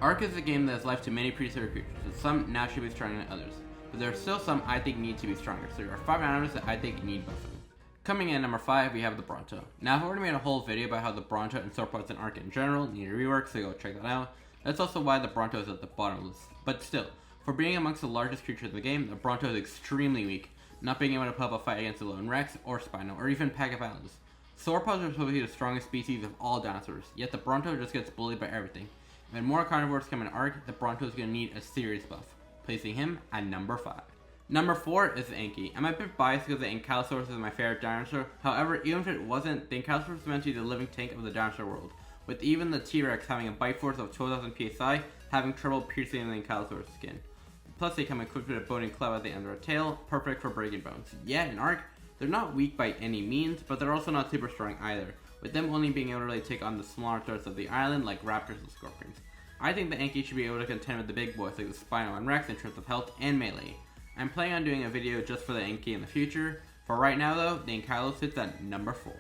Arc is a game that has life to many prehistoric creatures, with some naturally stronger than others, but there are still some I think need to be stronger, so there are 5 animals that I think need buffing. Coming in at number 5, we have the Bronto. Now I've already made a whole video about how the Bronto and sauropods in Arc in general need a rework, so go check that out. That's also why the Bronto is at the bottom of the list. But still, for being amongst the largest creatures in the game, the Bronto is extremely weak, not being able to put up a fight against a lone Rex, or Spino, or even Pack of Atlas. Sauropods are supposed to be the strongest species of all dinosaurs, yet the Bronto just gets bullied by everything. When more carnivores come in Arc, the Bronto is going to need a serious buff, placing him at number 5. Number 4 is the Anki. I'm a bit biased because the Ankylosaurus is my favorite dinosaur, however, even if it wasn't, the Ankylosaurus is meant to be the living tank of the dinosaur world, with even the T-Rex having a bite force of 12,000 psi, having trouble piercing the Ankylosaurus skin. Plus they come equipped with a bony club at the end of their tail, perfect for breaking bones. Yet in Arc, they're not weak by any means, but they're also not super strong either, with them only being able to really take on the smaller threats of the island like raptors and scorpions. I think the Anki should be able to contend with the big boys like the Spino and Rex in terms of health and melee. I'm planning on doing a video just for the Anki in the future. For right now though, the Ankylos sits at number 4.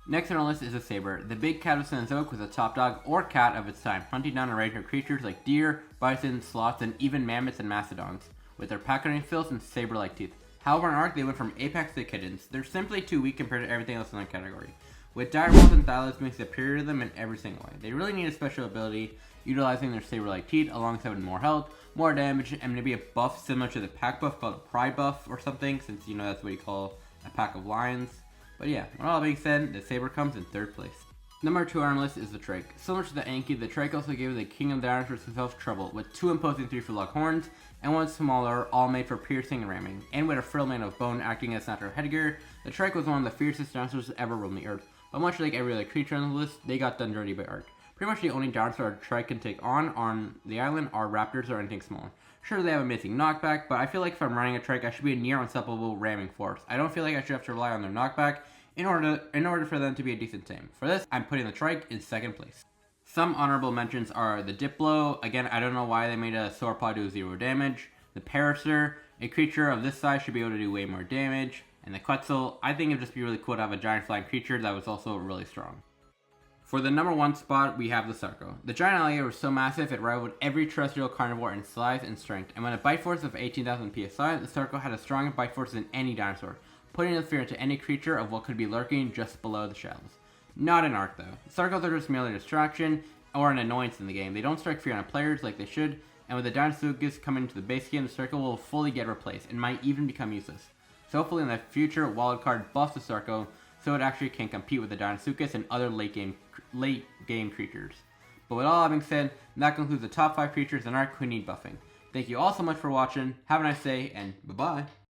Next on our list is the Saber, the big cat of Cenozoic with a top dog or cat of its time, hunting down a range of creatures like deer, bison, sloths, and even mammoths and mastodons, with their pack-hunting skills and saber-like teeth. However, in Arc, they went from apex to kittens. They're simply too weak compared to everything else in that category, with dire wolves and thalass being superior to them in every single way. They really need a special ability, utilizing their saber-like teeth alongside with more health, more damage, and maybe a buff similar to the pack buff called a pride buff or something, since you know that's what you call a pack of lions. But yeah, with all that being said, the Saber comes in 3rd place. Number 2 on our list is the Trach. Similar to the Anki, the Trach also gave the king of dinosaurs himself trouble, with 2 imposing 3-foot-long horns, and 1 smaller, all made for piercing and ramming, and with a frill made of bone acting as natural headgear. The Trach was one of the fiercest dinosaurs to ever roam the earth, but much like every other creature on the list, they got done dirty by Arc. Pretty much the only dinosaur a Trach can take on the island are raptors or anything small. Sure, they have amazing knockback, but I feel like if I'm running a Trach, I should be a near unstoppable ramming force. I don't feel like I should have to rely on their knockback in order for them to be a decent tame. For this, I'm putting the Trach in 2nd place. Some honorable mentions are the Diplo. Again, I don't know why they made a sauropod do 0 damage. The Parasaur, a creature of this size should be able to do way more damage. And the Quetzal, I think it'd just be really cool to have a giant flying creature that was also really strong. For the number 1 spot, we have the Sarco. The giant alligator was so massive it rivaled every terrestrial carnivore in size and strength, and with a bite force of 18,000 psi, the Sarco had a stronger bite force than any dinosaur, putting the fear into any creature of what could be lurking just below the shells. Not in Arc though. Sarcos are just merely a distraction or an annoyance in the game. They don't strike fear on players like they should, and with the Dinosuchus coming into the base game, the Sarco will fully get replaced and might even become useless. So hopefully in the future, Wildcard buffs the Sarco so it actually can compete with the Dinosuchus and other late game creatures. But with all that being said, that concludes the top 5 creatures in Arc who need buffing. Thank you all so much for watching, have a nice day, and bye-bye!